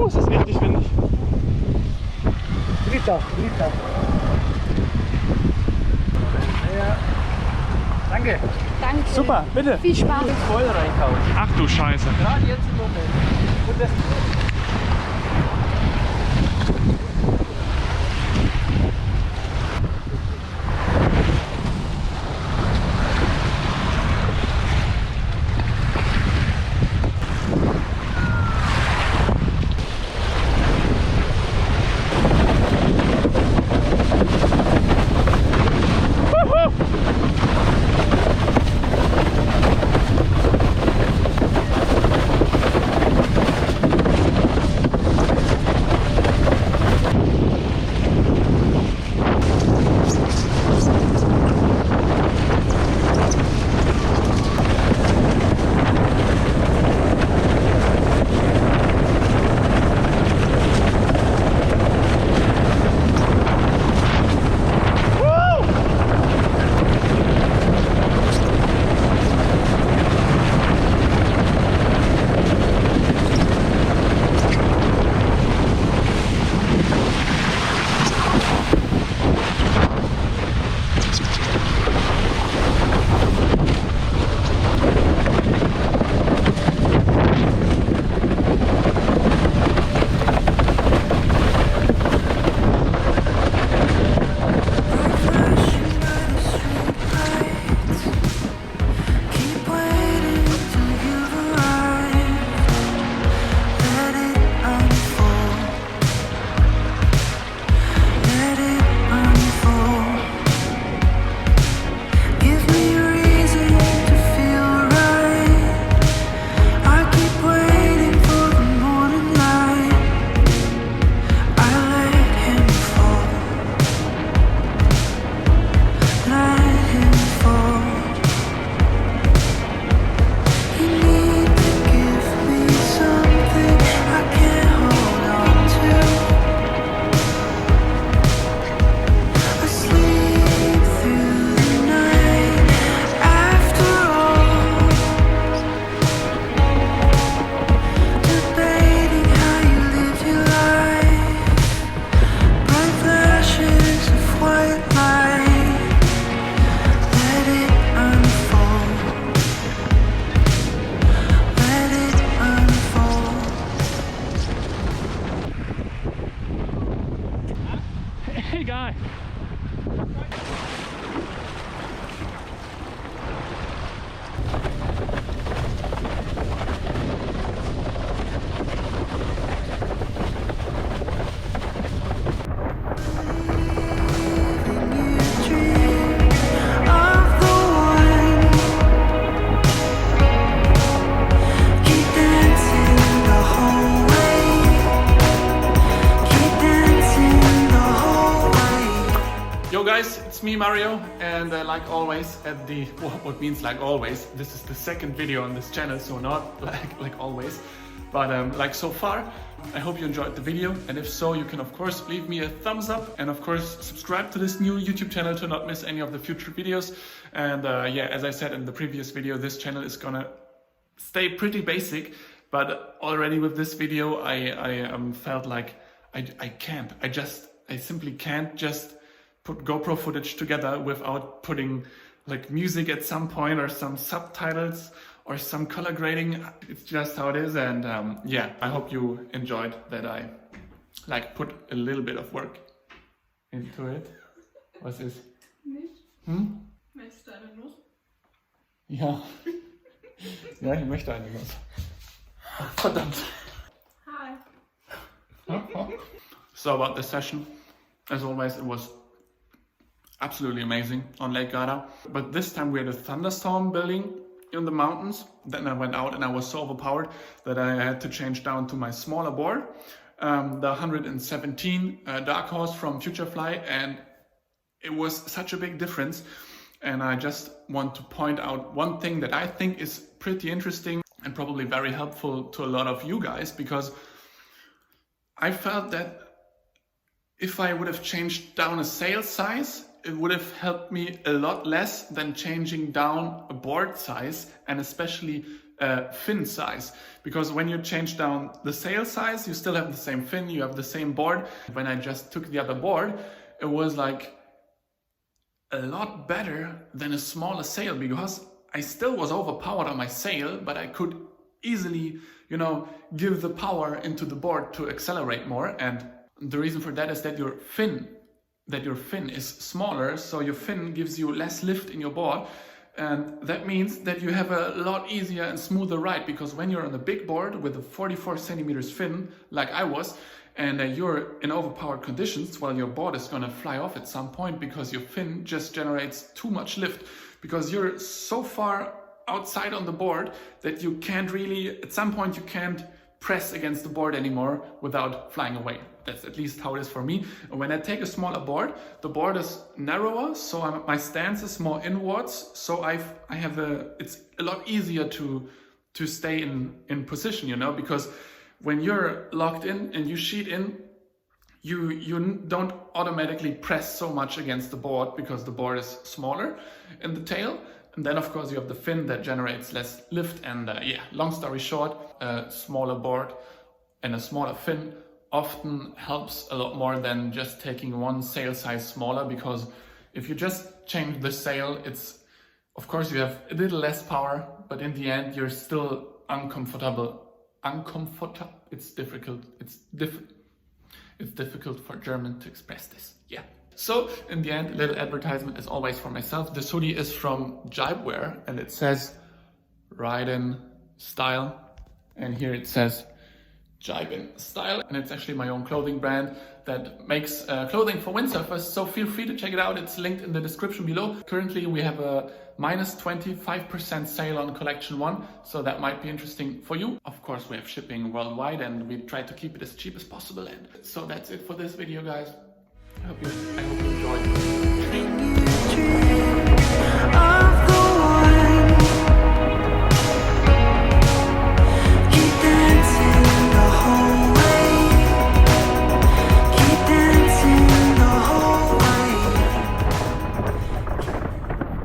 Es ist richtig windig. Dritter. Ja. Danke. Danke. Super, bitte. Viel Spaß. Voll reinkauen. Ach du Scheiße. Gerade jetzt im Moment. Und das Egal. Yo guys, it's me Mario, and like always at the, what means like always, this is the second video on this channel, so not like always, but like so far. I hope you enjoyed the video, and if so, you can of course leave me a thumbs up, and of course subscribe to this new YouTube channel to not miss any of the future videos. And yeah, as I said in the previous video, this channel is gonna stay pretty basic, but already with this video I felt like I simply can't just put GoPro footage together without putting like music at some point or some subtitles or some color grading. It's just how it is, and yeah, I hope you enjoyed that I like put a little bit of work into it. Was ist? Nicht? Möchtest du eine Nuss? Ja. Ja, ich möchte eine Nuss. Ach, verdammt. Hi. So about this session, as always, it was absolutely amazing on Lake Garda. But this time we had a thunderstorm building in the mountains. Then I went out and I was so overpowered that I had to change down to my smaller board, the 117 Dark Horse from Futurefly, and it was such a big difference. And I just want to point out one thing that I think is pretty interesting and probably very helpful to a lot of you guys, because I felt that if I would have changed down a sail size, it would have helped me a lot less than changing down a board size, and especially fin size, because when you change down the sail size, you still have the same fin, you have the same board. When I just took the other board, it was like a lot better than a smaller sail, because I still was overpowered on my sail, but I could easily, you know, give the power into the board to accelerate more. And the reason for that is that your fin is smaller, so your fin gives you less lift in your board. And that means that you have a lot easier and smoother ride, because when you're on a big board with a 44 centimeters fin, like I was, and you're in overpowered conditions, well, your board is gonna fly off at some point because your fin just generates too much lift, because you're so far outside on the board that you can't really, at some point you can't press against the board anymore without flying away. That's at least how it is for me. And when I take a smaller board, the board is narrower, so my stance is more inwards, so it's a lot easier to stay in position, you know, because when you're locked in and you sheet in, you don't automatically press so much against the board because the board is smaller in the tail. And then of course you have the fin that generates less lift. And yeah, long story short, a smaller board and a smaller fin often helps a lot more than just taking one sail size smaller, because if you just change the sail, it's, of course you have a little less power, but in the end you're still uncomfortable. It's difficult for German to express this. Yeah. So in the end, a little advertisement as always for myself. This hoodie is from Jibewear and it says Ride in Style. And here it says Jibe in Style. And it's actually my own clothing brand that makes clothing for windsurfers. So feel free to check it out. It's linked in the description below. Currently we have a minus 25% sale on collection 1. So that might be interesting for you. Of course, we have shipping worldwide and we try to keep it as cheap as possible. And so that's it for this video, guys. I hope you